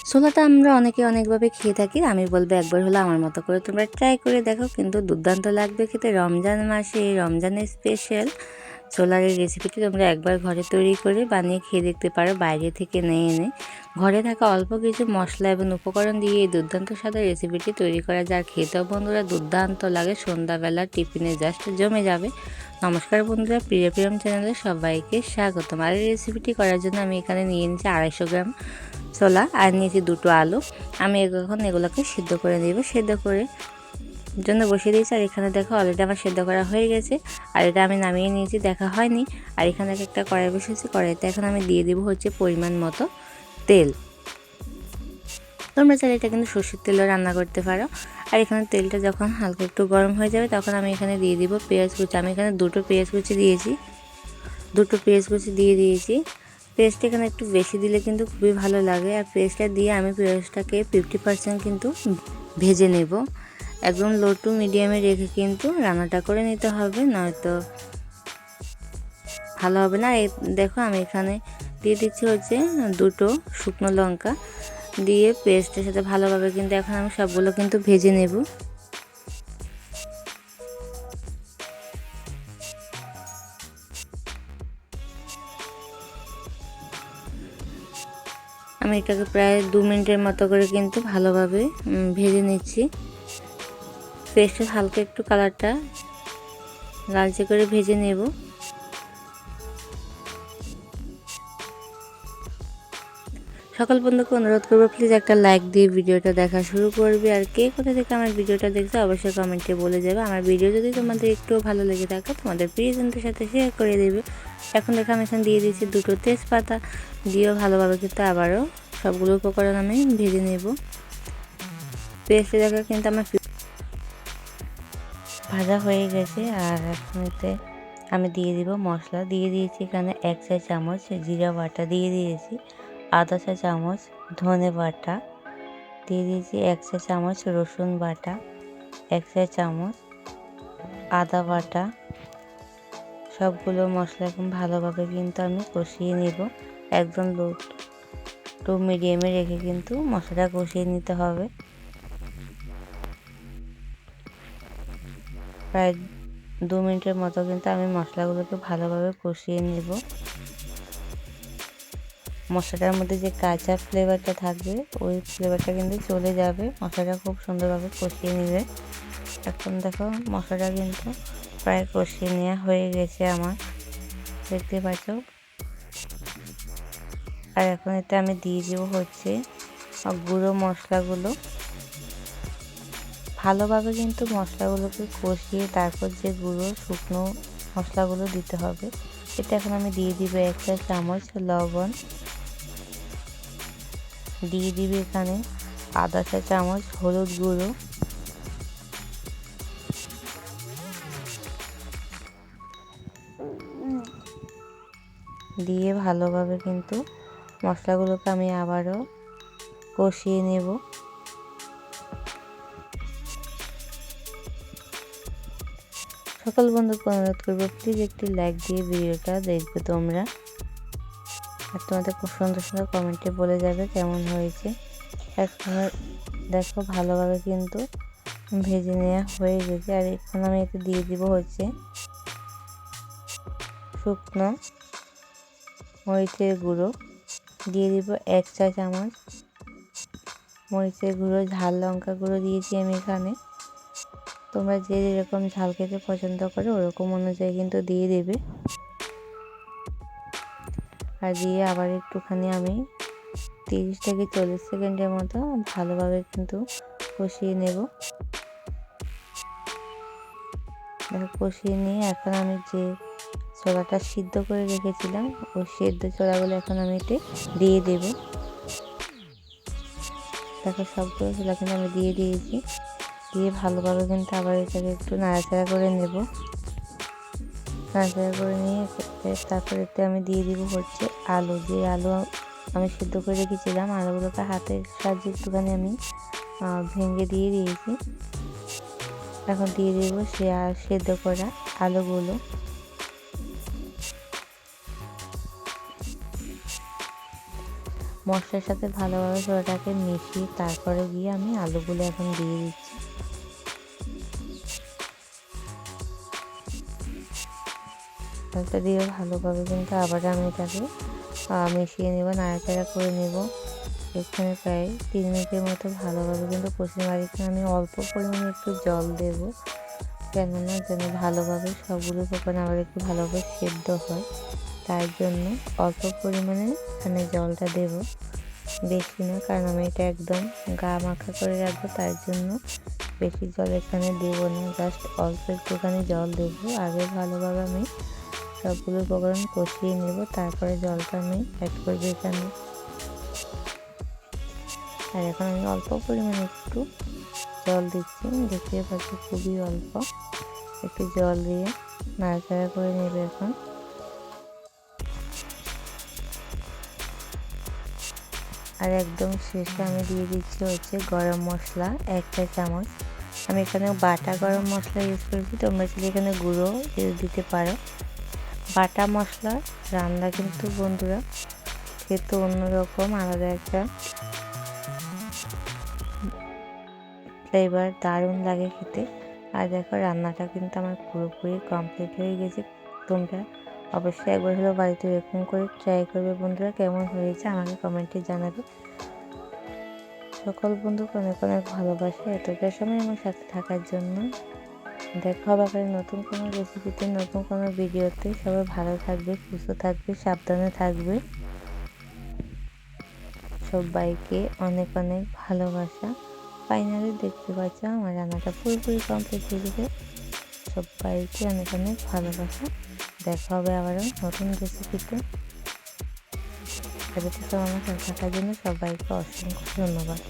ছোলাটা আমরা অনেকে অনেকভাবে খেয়ে থাকি, আমি বলবো একবার হলো আমার মতো করে তোমরা ট্রাই করে দেখো, কিন্তু দুর্দান্ত লাগবে খেতে। রমজান মাসে, রমজানের স্পেশাল ছোলার এই রেসিপিটি তোমরা একবার ঘরে তৈরি করে বানিয়ে খেয়ে দেখতে পারো, বাইরে থেকে এনে। ঘরে থাকা অল্প কিছু মশলা এবং উপকরণ দিয়ে এই দুর্দান্ত স্বাদের রেসিপিটি তৈরি করা যায়। খেতেও বন্ধুরা দুর্দান্ত লাগে, সন্ধ্যাবেলা টিফিনে জাস্ট জমে যাবে। নমস্কার বন্ধুরা, প্রিয়ম চ্যানেলে সবাইকে স্বাগতম। আর এই রেসিপিটি করার জন্য আমি এখানে নিয়ে নিয়েছি 250 গ্রাম ছোলা আর নিয়েছি 2টো আলু। আমি এখন এগুলোকে সিদ্ধ করে নেব। সিদ্ধ করে জন্য বসিয়ে দিয়েছি। আর এখানে দেখো অলরেডি আমার সিদ্ধ করা হয়ে গেছে, আর এটা আমি নামিয়ে নিয়েছি, দেখা হয়নি। আর এখানে একটা কড়াই বসিয়েছি, কড়াইতে এখন আমি দিয়ে দেবো হচ্ছে পরিমাণ মতো তেল। তোমরা চাইলে এটা কিন্তু সর্ষের তেলও রান্না করতে পারো। আর এখানে তেলটা যখন হালকা একটু গরম হয়ে যাবে তখন আমি এখানে দিয়ে দিব পেঁয়াজ কুচি। আমি এখানে 2টো পেঁয়াজ কুচি দিয়েছি, 2টো পেঁয়াজ কুচি দিয়ে দিয়েছি। পেস্টটা এখানে একটু বেশি দিলে কিন্তু খুবই ভালো লাগে। আর পেস্টটা দিয়ে আমি পেঁয়াজটাকে 50% কিন্তু ভেজে নেব। একদম লো টু মিডিয়ামে রেখে কিন্তু রান্নাটা করে নিতে হবে, নয়তো ভালো হবে না। এই দেখো আমি এখানে দিয়ে দিচ্ছি হচ্ছে 2টো শুকনো লঙ্কা দিয়ে পেস্টের সাথে ভালোভাবে কিন্তু এখন আমি সবগুলো কিন্তু ভেজে নেব। আমি এটাকে প্রায় 2 মিনিটের মতো করে কিন্তু ভালোভাবে ভেজে নিচ্ছি। পেস্টের হালকা একটু কালারটা লালচে করে ভেজে নেব। সকল বন্ধুকে অনুরোধ করবো প্লিজ একটা লাইক দিয়ে ভিডিওটা দেখা শুরু করবে। আর কে কোথা থেকে আমার ভিডিওটা দেখছো অবশ্যই কমেন্টে বলে যাবে। আমার ভিডিও যদি তোমাদের একটু ভালো লেগে থাকে তোমাদের প্রিয়জনদের সাথে শেয়ার করে দেবে। এখন দেখো আমি এখানে দিয়ে দিয়েছি 2টো তেজপাতা, দিয়েও ভালোভাবে কিন্তু আবারও সবগুলো উপকরণ আমি ভেজে নেব। পেস্টে দেখা কিন্তু আমার ভাজা হয়ে গেছে। আর এখন এতে আমি দিয়ে দিব মশলা। দিয়ে দিয়েছি এখানে 1 চা চামচ জিরা বাটা, দিয়ে দিয়েছি আধা চা চামচ ধনে বাটা, দিয়ে দিয়েছি 1 চা চামচ রসুন বাটা, 1 চা চামচ আদা বাটা। সবগুলো মশলা এখন ভালোভাবে কিন্তু আমি কষিয়ে নেব। একদম লো টু মিডিয়ামে রেখে কিন্তু মশলাটা কষিয়ে নিতে হবে। প্রায় 2 মিনিটের মতো কিন্তু আমি মশলাগুলোকে ভালোভাবে কষিয়ে নেব। মশলাটার মধ্যে যে কাঁচা ফ্লেভারটা থাকবে ওই ফ্লেভারটা কিন্তু চলে যাবে মশলাটা খুব সুন্দরভাবে কষিয়ে নিলে। এখন দেখো মশলাটা কিন্তু প্রায় কষিয়ে নেওয়া হয়ে গেছে আমার, দেখতে পাচ্ছ। আর এখন এতে আমি দিয়ে দেবো হচ্ছে গুঁড়ো মশলাগুলো। ভালোভাবে কিন্তু মশলাগুলোকে কষিয়ে তারপর যে গুঁড়ো শুকনো মশলাগুলো দিতে হবে। এটা এখন আমি দিয়ে দিব 1 চা চামচ লবণ, দিয়ে দিবি এখানে আধা চা চামচ হলুদ গুঁড়ো, দিয়ে ভালোভাবে কিন্তু মশলাগুলোকে আমি আবারও কষিয়ে নেব। সকল বন্ধুকে অনুরোধ করবো প্লিজ একটি লাইক দিয়ে ভিডিওটা দেখবে তোমরা। আর তোমাদের খুব সুন্দর সুন্দর কমেন্টে বলে যাবে কেমন হয়েছে। এখন দেখো ভালোভাবে কিন্তু ভেজে নেওয়া হয়ে গেছে। আর এখন আমি এতে দিয়ে দিব হচ্ছে শুকনো মরিচের গুঁড়ো, দিয়ে দিব 1 চা চামচ মরিচের গুঁড়ো। ঝাল লঙ্কা গুঁড়ো দিয়েছি আমি এখানে, তোমরা যে যেরকম ঝাল খেতে পছন্দ করো ওরকম অনুযায়ী কিন্তু দিয়ে দেবে। আর দিয়ে আবার একটুখানি আমি 30 থেকে 40 সেকেন্ডের মতো ভালোভাবে কিন্তু কষিয়ে নেব। দেখো কষিয়ে নিয়ে এখন আমি যে ছোলাটা সিদ্ধ করে রেখেছিলাম ওই সিদ্ধ ছোলাগুলো এখন আমি এতে দিয়ে দেব। দেখো সবগুলো ছোলা কিন্তু আমি দিয়ে দিয়েছি। দিয়ে ভালোভাবে কিন্তু আবার এটাকে একটু নাড়াচাড়া করে নেব। নাড়াচাড়া করে নিয়ে তারপর এতে আমি দিয়ে দিব হচ্ছে আলু। যে আলু আমি সিদ্ধ করে রেখেছিলাম আলুগুলোকে হাতের সাহায্যে একটুখানি আমি ভেঙে দিয়ে দিয়েছি। এখন দিয়ে দেব সে সেদ্ধ করা আলুগুলো। মশলার সাথে ভালোভাবে ছোলাটাকে মিশিয়ে তারপরে গিয়ে আমি আলুগুলো এখন দিয়ে দিচ্ছি। আলুটা দিয়ে ভালোভাবে কিন্তু আবার আমি এটাকে মিশিয়ে নেব, নাড়াচাড়া করে নেব। এখানে প্রায় 3 মিনিটের মতো ভালোভাবে কিন্তু কষিয়ে নেব। এখানে আমি অল্প পরিমাণে একটু জল দেব, কেননা যেন ভালোভাবে সবগুলো উপকরণ আবার একটু ভালোভাবে সেদ্ধ হয়, তাই জন্য অল্প পরিমাণে এখানে জলটা দেব, বেশি না, কারণ আমি এটা একদম গা মাখা করে রাখবো, তাই জন্য বেশি জল এখানে দেবো না, জাস্ট অল্প একটুখানি জল দেবো। আগে ভালোভাবে আমি সবগুলো উপকরণ কষিয়ে নেব, তারপরে জলটা আমি অ্যাড করবো এখানে। আর এখন আমি অল্প পরিমাণে একটু জল দিচ্ছি, দেখতে পাচ্ছি খুবই অল্প একটু জল দিয়ে নাড়াচাড়া করে নেবে এখন। আর একদম শেষে আমি দিয়ে দিচ্ছি হচ্ছে গরম মশলা 1 চা চামচ। আমি এখানে বাটা গরম মশলা ইউজ করেছি, তোমরা চাইলে এখানে গুঁড়ো ইউজ দিতে পারো। বাটা মশলা রান্না কিন্তু বন্ধুরা খেতে অন্যরকম আলাদা একটা ফ্লেভার, দারুণ লাগে খেতে। আর দেখো রান্নাটা কিন্তু আমার পুরোপুরি কমপ্লিট হয়ে গেছে। তোমরা অবশ্যই একবার হলেও বাড়িতে এরকম করে ট্রাই করবে বন্ধুরা। কেমন হয়েছে আমাকে কমেন্টে জানাবে। সকল বন্ধুকে অনেক অনেক ভালোবাসা এতটা সময় আমার সাথে থাকার জন্য। দেখা হবে আবার নতুন কোনো রেসিপিতে, নতুন কোনো ভিডিওতে। সবাই ভালো থাকবে, সুস্থ থাকবে, সাবধানে থাকবে। সবাইকে অনেক অনেক ভালোবাসা। ফাইনালি দেখতে পাচ্ছ আমার রান্নাটা পুরোপুরি কমপ্লিট হয়ে গেছে। সবাইকে অনেক অনেক ভালোবাসা। দেখা হবে আবারও নতুন রেসিপিতে। এতটা সময় আমার সাথে থাকার জন্য সবাইকে অসংখ্য ধন্যবাদ।